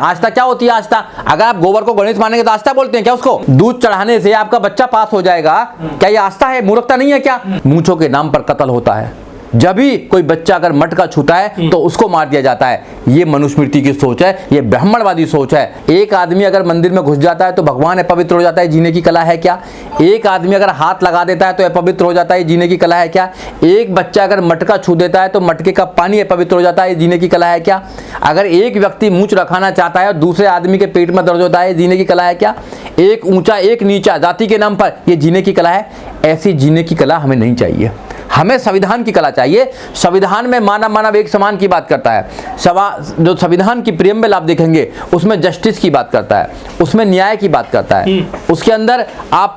आस्था क्या होती है? आस्था, अगर आप गोबर को गणेश मानेंगे तो आस्था बोलते हैं क्या उसको? दूध चढ़ाने से आपका बच्चा पास हो जाएगा, क्या ये आस्था है? मूर्खता नहीं है क्या? मूंछों के नाम पर कत्ल होता है। जब भी कोई बच्चा अगर मटका छूता है तो उसको मार दिया जाता है। ये मनुस्मृति की सोच है, ये ब्राह्मणवादी सोच है। एक आदमी अगर मंदिर में घुस जाता है तो भगवान अपवित्र हो जाता है, जीने की कला है क्या? एक आदमी अगर हाथ लगा देता है तो अपवित्र हो जाता है, जीने की कला है क्या? एक बच्चा अगर मटका छू देता है तो मटके का पानी अपवित्र हो जाता है, जीने की कला है क्या? अगर एक व्यक्ति मूंछ रखाना चाहता है और दूसरे आदमी के पेट में दर्द होता है, जीने की कला है क्या? एक ऊंचा एक नीचा जाति के नाम पर, ये जीने की कला है? ऐसी जीने की कला हमें नहीं चाहिए। हमें संविधान की कला चाहिए। संविधान में मानव मानव एक समान की बात करता है। जो संविधान की प्रियम्बल आप देखेंगे उसमें जस्टिस की बात करता है, उसमें न्याय की बात करता है, उसके अंदर आप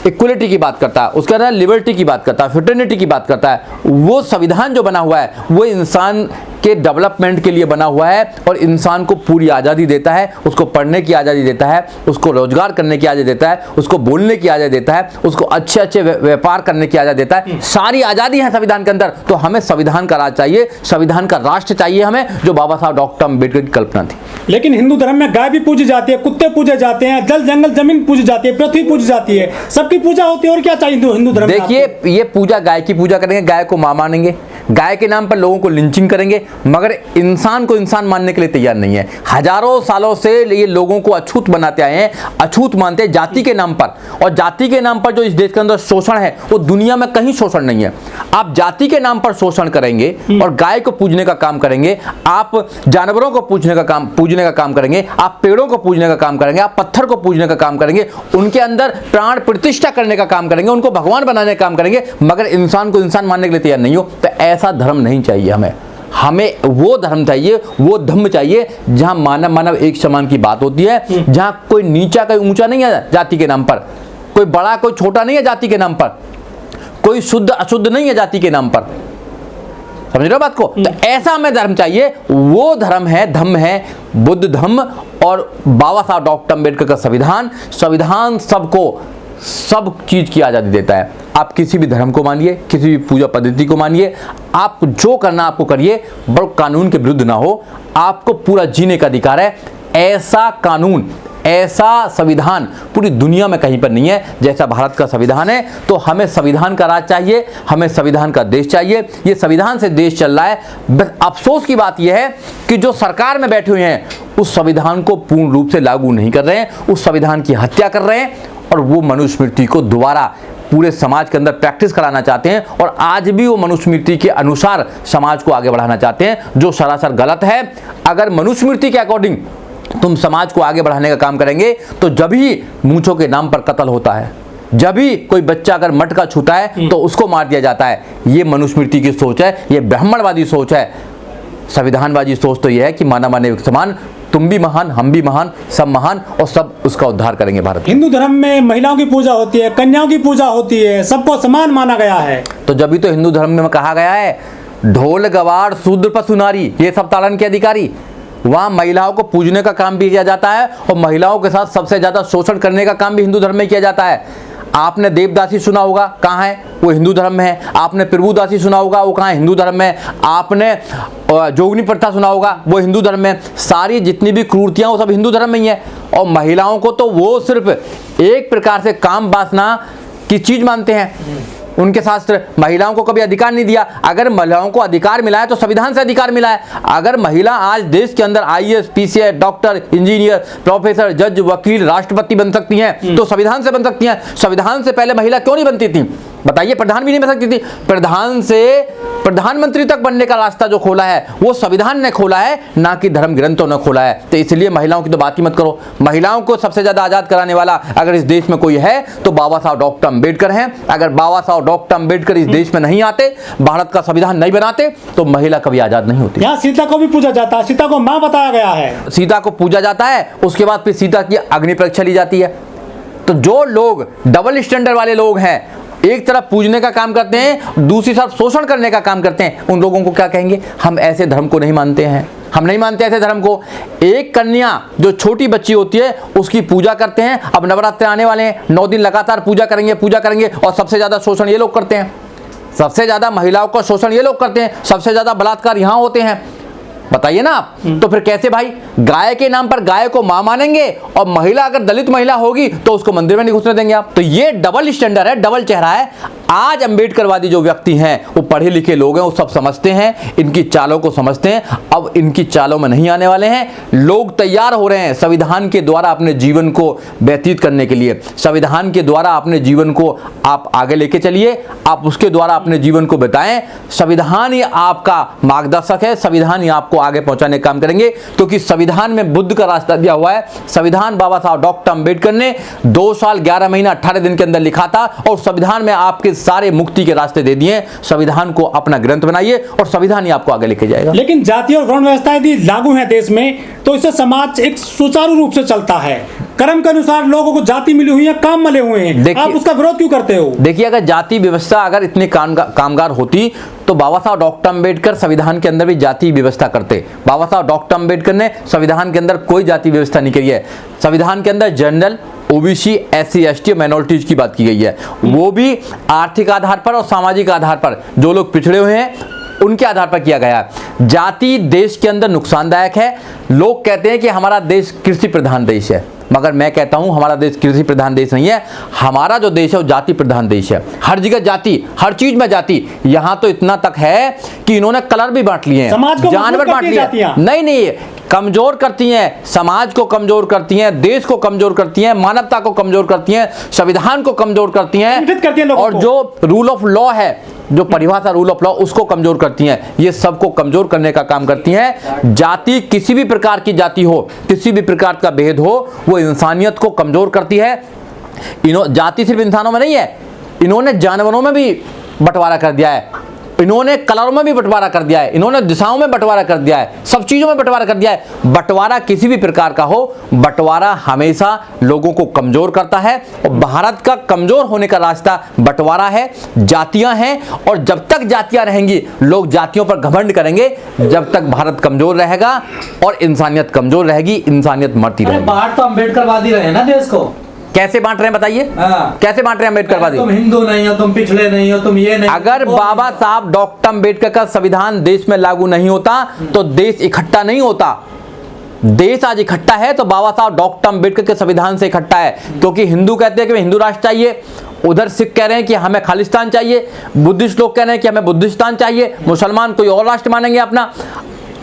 इक्वलिटी की बात करता है, उसके अंदर लिबर्टी की बात करता है, फ्रेटर्निटी की बात करता है। वो संविधान जो बना हुआ है वो इंसान के डेवलपमेंट के लिए बना हुआ है और इंसान को पूरी आज़ादी देता है। उसको पढ़ने की आज़ादी देता है, उसको रोजगार करने की आज़ादी देता है, उसको बोलने की आज़ादी देता है, उसको अच्छे अच्छे व्यापार करने की आज़ादी देता है। सारी आज़ादी है संविधान के अंदर। तो हमें संविधान का राज चाहिए, संविधान का राष्ट्र चाहिए हमें, जो बाबा साहब डॉक्टर अम्बेडकर की कल्पना थी। लेकिन हिंदू धर्म में गाय भी पूजी जाती है, कुत्ते पूजे जाते हैं, जल जंगल जमीन पूजी जाती है, पृथ्वी पूजी जाती है, सबकी पूजा होती है। और क्या चाहिए हिंदू धर्म में? देखिए, ये पूजा गाय की पूजा करेंगे, गाय को मां मानेंगे, गाय के नाम पर लोगों को लिंचिंग करेंगे, मगर इंसान को इंसान मानने के लिए तैयार नहीं है। हजारों सालों से ये लोगों को अछूत बनाते आए हैं, अछूत मानते हैं जाति के नाम पर। और जाति के नाम पर जो इस देश के अंदर शोषण है वो दुनिया में कहीं शोषण नहीं है। आप जाति के नाम पर शोषण करेंगे और गाय को पूजने का काम करेंगे, आप जानवरों को पूजने का काम करेंगे, आप पेड़ों को पूजने का काम करेंगे, आप पत्थर को पूजने का काम करेंगे, उनके अंदर प्राण प्रतिष्ठा करने का काम करेंगे, उनको भगवान बनाने का काम करेंगे, मगर इंसान को इंसान मानने के लिए तैयार नहीं हो। तो ऐसा धर्म नहीं चाहिए हमें वो धर्म चाहिए, वो धम्म चाहिए जहां मानव मानव एक समान की बात होती है, जहां कोई नीचा कोई ऊंचा नहीं है जाति के नाम पर, कोई बड़ा कोई छोटा नहीं है जाति के नाम पर, कोई शुद्ध अशुद्ध नहीं है जाति के नाम पर। समझ रहे हो बात को? तो ऐसा हमें धर्म चाहिए। वो धर्म है, धम्म है बुद्ध धम्म और बाबा साहब डॉक्टर अम्बेडकर का संविधान सबको सब चीज की आज़ादी देता है। आप किसी भी धर्म को मानिए, किसी भी पूजा पद्धति को मानिए, आप जो करना आपको करिए, बड़ कानून के विरुद्ध ना हो। आपको पूरा जीने का अधिकार है। ऐसा कानून, ऐसा संविधान पूरी दुनिया में कहीं पर नहीं है जैसा भारत का संविधान है। तो हमें संविधान का राज चाहिए, हमें संविधान का देश चाहिए। ये संविधान से देश चल रहा है। बस अफसोस की बात यह है कि जो सरकार में बैठे हुए हैं उस संविधान को पूर्ण रूप से लागू नहीं कर रहे हैं, उस संविधान की हत्या कर रहे हैं और वो मनुस्मृति को दोबारा पूरे समाज के अंदर प्रैक्टिस कराना चाहते हैं। और आज भी वो मनुस्मृति के अनुसार समाज को आगे बढ़ाना चाहते हैं, जो सरासर गलत है। अगर मनुस्मृति के अकॉर्डिंग तुम समाज को आगे बढ़ाने का काम करेंगे तो जब ही मूंछों के नाम पर कत्ल होता है, जब भी कोई बच्चा अगर मटका छूता है तो उसको मार दिया जाता है। ये मनुस्मृति की सोच है, ये ब्राह्मणवादी सोच है। संविधानवादी सोच तो यह है कि मानव मानव एक समान, तुम भी महान, हम भी महान, सब महान और सब उसका उद्धार करेंगे भारत। हिंदू धर्म में महिलाओं की पूजा होती है, कन्याओं की पूजा होती है, सबको समान माना गया है। तो जब भी तो हिंदू धर्म में कहा गया है ढोल गवार शूद्र पशु नारी ये सब ताड़न के अधिकारी। वहाँ महिलाओं को पूजने का काम भी किया जाता है और महिलाओं के साथ सबसे ज्यादा शोषण करने का काम भी हिंदू धर्म में किया जाता है। आपने देवदासी सुना होगा, कहाँ है? वो हिंदू धर्म में है। आपने प्रभुदासी सुना होगा, वो कहाँ है? हिंदू धर्म में है। आपने जोगनी प्रथा सुना होगा, वो हिंदू धर्म में। सारी जितनी भी क्रूरतियाँ वो सब हिंदू धर्म में ही है। और महिलाओं को तो वो सिर्फ एक प्रकार से काम वासना की चीज मानते हैं। उनके शास्त्र महिलाओं को कभी अधिकार नहीं दिया। अगर महिलाओं को अधिकार मिला है तो संविधान से अधिकार मिला है। अगर महिला आज देश के अंदर IAS, PCS, doctor, engineer, professor, जज, वकील, राष्ट्रपति बन सकती हैं तो संविधान से बन सकती हैं। संविधान से पहले महिला क्यों नहीं बनती थी? बताइए। प्रधान भी नहीं बन सकती थी। प्रधान से प्रधानमंत्री तक बनने का रास्ता जो खोला है वो संविधान ने खोला है, ना कि धर्म ग्रंथों ने खोला है। तो इसलिए महिलाओं की तो बात ही मत करो। महिलाओं को सबसे ज्यादा आजाद कराने वाला अगर इस देश में कोई है तो बाबा साहब डॉक्टर अम्बेडकर हैं। अगर बाबा साहब डॉक्टर अम्बेडकर इस देश में नहीं आते, भारत का संविधान नहीं बनाते, तो महिला कभी आजाद नहीं होती। यहाँ सीता को भी पूजा जाता है, सीता को मां बताया गया है। सीता को पूजा जाता है, उसके बाद फिर सीता की अग्नि परीक्षा ली जाती है। तो जो लोग डबल स्टैंडर्ड वाले लोग हैं, एक तरफ पूजने का काम करते हैं, दूसरी तरफ शोषण करने का काम करते हैं, उन लोगों को क्या कहेंगे? हम ऐसे धर्म को नहीं मानते हैं, हम नहीं मानते ऐसे धर्म को। एक कन्या जो छोटी बच्ची होती है उसकी पूजा करते हैं। अब नवरात्र आने वाले हैं, 9 दिन लगातार पूजा करेंगे और सबसे ज्यादा शोषण ये लोग करते हैं। सबसे ज्यादा महिलाओं का शोषण ये लोग करते हैं, सबसे ज्यादा बलात्कार यहाँ होते हैं। बताइए ना आप। तो फिर कैसे भाई, गाय के नाम पर गाय को मां मानेंगे और महिला अगर दलित महिला होगी तो उसको मंदिर में नहीं घुसने देंगे आप। तो ये डबल स्टैंडर्ड है, डबल चेहरा है। आज अंबेडकरवादी जो व्यक्ति हैं वो पढ़े लिखे लोग हैं, वो सब समझते हैं, इनकी चालों को समझते हैं। अब इनकी चालों में नहीं आने वाले हैं। लोग तैयार हो रहे हैं संविधान के द्वारा अपने जीवन को व्यतीत करने के लिए। संविधान के द्वारा अपने जीवन को आप आगे लेके चलिए, आप उसके द्वारा अपने जीवन को बिताएं। संविधान ही आपका मार्गदर्शक है, संविधान ही आपको आगे पहुंचाने का काम करेंगे, क्योंकि संविधान में बुद्ध का रास्ता दिया हुआ है। संविधान बाबा साहब डॉक्टर अंबेडकर ने 2 साल 11 महीना 18 दिन के अंदर लिखा था और संविधान में आपके सारे मुक्ति के रास्ते दे दिए। संविधान को अपना ग्रंथ बनाइए और संविधान ही आपको आगे लेके जाएगा। लेकिन जाति और वर्ण व्यवस्था यदि लागू है देश में तो इससे समाज एक सुचारू रूप से चलता है। कर्म के अनुसार लोगों को जाति मिली हुई है, काम मिले हुए हैं, आप उसका विरोध क्यों करते हो? देखिए, अगर जाति व्यवस्था अगर इतने कामगार होती तो बाबा साहब डॉक्टर अंबेडकर संविधान के अंदर भी जाति व्यवस्था करते। बाबा साहब डॉक्टर अंबेडकर ने संविधान के अंदर कोई जाति व्यवस्था नहीं करी है। संविधान के अंदर general, OBC, SC, ST, minorities की बात की गई है, वो भी आर्थिक आधार पर और सामाजिक आधार पर। जो लोग पिछड़े हुए हैं उनके आधार पर किया गया। जाति देश के अंदर नुकसानदायक है। लोग कहते हैं कि हमारा देश कृषि प्रधान देश है, मगर मैं कहता हूं हमारा देश कृषि प्रधान देश नहीं है। हमारा जो देश है वो जाति प्रधान देश है। हर जगह जाति, हर चीज में जाति। यहां तो इतना तक है कि इन्होंने कलर भी बांट लिए हैं, जानवर बांट लिए। नहीं, कमजोर करती हैं, समाज को कमजोर करती हैं, देश को कमजोर करती हैं, मानवता को कमजोर करती हैं, संविधान को कमजोर करती हैं, और जो रूल ऑफ लॉ है, जो परिभाषा रूल ऑफ लॉ, उसको कमजोर करती हैं। ये सबको कमजोर करने का काम करती हैं। जाति, किसी भी प्रकार की जाति हो, किसी भी प्रकार का भेद हो, वो इंसानियत को कमजोर करती है। जाति सिर्फ इंसानों में नहीं है, इन्होंने जानवरों में भी बंटवारा कर दिया है, इन्होंने कलरों में भी बंटवारा कर दिया है, इन्होंने दिशाओं में बंटवारा कर दिया है, सब चीजों में बंटवारा कर दिया है। बंटवारा किसी भी प्रकार का हो, बंटवारा हमेशा लोगों को कमजोर करता है और भारत का कमजोर होने का रास्ता बंटवारा है, जातियां हैं। और जब तक जातियां रहेंगी, लोग जातियों पर घमंड करेंगे, जब तक भारत कमजोर रहेगा और इंसानियत कमजोर रहेगी, इंसानियत मरती रहेगी। बाहर तो अंबेडकरवादी रहे ना देश को, कैसे बांट रहे हैं बताइए? कैसे बांट रहे हैं अंबेडकरवादी? तुम हिंदू नहीं हो, तुम पिछड़े नहीं हो, तुम ये नहीं। अगर बाबा साहब डॉक्टर अंबेडकर का संविधान देश में लागू नहीं होता तो देश इकट्ठा नहीं होता। देश आज इकट्ठा है तो बाबा साहब डॉक्टर अंबेडकर के संविधान से इकट्ठा है। क्योंकि हिंदू कहते हैं कि हमें हिंदू राष्ट्र चाहिए, उधर सिख कह रहे हैं कि हमें खालिस्तान चाहिए, बुद्धिस्ट लोग कह रहे हैं कि हमें बुद्धिस्तान चाहिए, मुसलमान कोई और राष्ट्र मानेंगे अपना।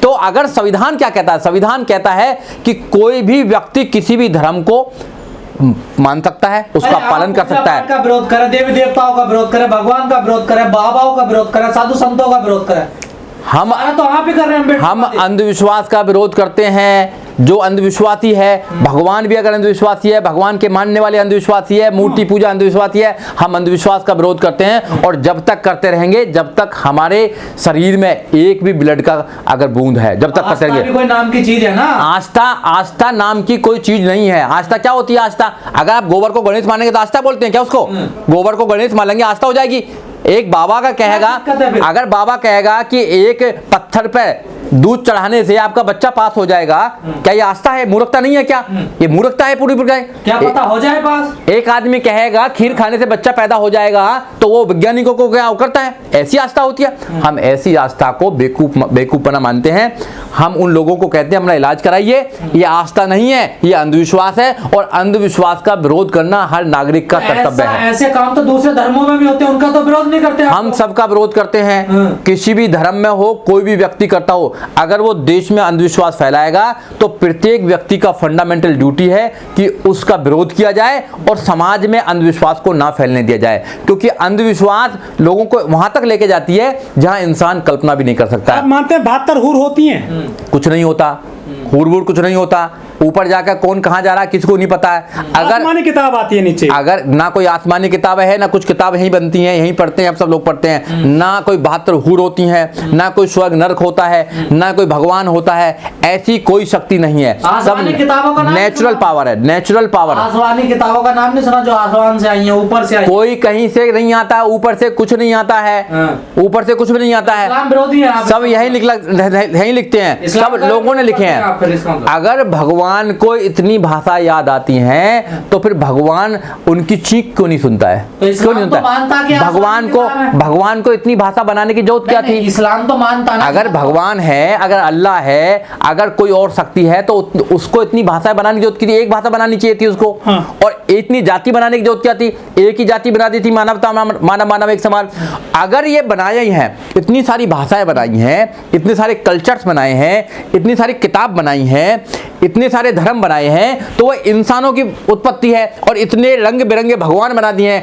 तो अगर संविधान क्या कहता है? संविधान कहता है कि कोई भी व्यक्ति किसी भी धर्म को मान सकता है, उसका पालन कर सकता है। का विरोध करे, देवी देवताओं का विरोध करे, भगवान का विरोध करे, बाबाओं का विरोध करे, साधु संतों का विरोध करे। हम तो आप ही कर रहे हैं। हम अंधविश्वास का विरोध करते हैं। जो अंधविश्वासी है, भगवान भी अगर अंधविश्वासी है, भगवान के मानने वाले अंधविश्वासी है, मूर्ति पूजा अंधविश्वासी है, हम अंधविश्वास का विरोध करते हैं। और जब तक करते रहेंगे, जब तक हमारे शरीर में एक भी ब्लड का अगर बूंद है, जब तक करते रहेंगे। कोई नाम की चीज है ना, आस्था नाम की कोई चीज नहीं है। आस्था क्या होती है? आस्था, अगर आप गोबर को गणेश मानेंगे तो आस्था बोलते हैं क्या उसको? गोबर को गणेश मान लेंगे, आस्था हो जाएगी। एक बाबा का कहेगा, अगर बाबा कहेगा कि एक पत्थर पे दूध चढ़ाने से आपका बच्चा पास हो जाएगा, क्या ये आस्था है? मूर्खता नहीं है क्या? ये मूर्खता है पूरी प्रकार। क्या पता हो जाए पास। एक आदमी कहेगा खीर खाने से बच्चा पैदा हो जाएगा, तो वो वैज्ञानिकों को क्या करता है? ऐसी आस्था होती है। हम ऐसी आस्था को बेवकूफपना मानते हैं। हम उन लोगों को कहते हैं अपना इलाज कराइए। ये आस्था नहीं है, ये अंधविश्वास है, और अंधविश्वास का विरोध करना हर नागरिक का कर्तव्य है। ऐसे काम तो दूसरे धर्मों में भी होते हैं, उनका तो विरोध नहीं करते। हम सबका विरोध करते हैं, किसी भी धर्म में हो, कोई भी व्यक्ति करता हो। अगर वो देश में अंधविश्वास फैलाएगा तो प्रत्येक व्यक्ति का फंडामेंटल ड्यूटी है कि उसका विरोध किया जाए और समाज में अंधविश्वास को ना फैलने दिया जाए। क्योंकि अंधविश्वास लोगों को वहां तक लेके जाती है जहां इंसान कल्पना भी नहीं कर सकता। आप मानते हैं 72 हूर होती हैं? कुछ नहीं होता, हूर कुछ नहीं होता। ऊपर जाकर कौन कहां जा रहा है किसी को नहीं पता है। अगर आसमानी किताब आती है नीचे, अगर ना कोई आसमानी किताब है, ना कुछ किताब यहीं बनती हैं, यहीं पढ़ते हैं, आप सब लोग पढ़ते हैं। ना कोई 72 हूर होती हैं, ना कोई स्वर्ग नरक होता है, ना कोई भगवान होता है। ऐसी कोई शक्ति नहीं है, सब नेचुरल पावर है, नेचुरल पावर। आसमानी किताबों का नाम नहीं सुना जो आसमान से आई है, ऊपर से आई? कोई कहीं से नहीं आता, ऊपर से कुछ नहीं आता है, ऊपर से कुछ भी नहीं आता है। विरोधी है, सब यही लिखते हैं, सब लोगों ने लिखे हैं। अगर भगवान भगवान को इतनी भाषा याद आती हैं तो फिर भगवान उनकी चीख क्यों नहीं सुनता है? तो क्यों नहीं इस्लाम तो मानता कि भगवान को इतनी भाषा बनाने की जरूरत क्या थी? इस्लाम तो मानता ना। अगर भगवान है, अगर अल्लाह है, अगर कोई और शक्ति है तो उसको इतनी भाषा बनाने की जरूरत की थी? एक भाषा बनानी चाहिए थी उसको। हाँ। और इतनी जाति बनाने की जरूरत क्या थी? एक ही जाति बना दी थी, मानवता मानव मानव एक समान। अगर ये बनाए ही हैं, इतनी सारी भाषाएं बनाई हैं, इतने सारे कल्चर्स बनाए हैं, इतनी सारी किताब बनाई हैं, इतने सारे धर्म बनाए हैं, तो वह इंसानों की उत्पत्ति है और इतने रंग बिरंगे भगवान बना दिए हैं।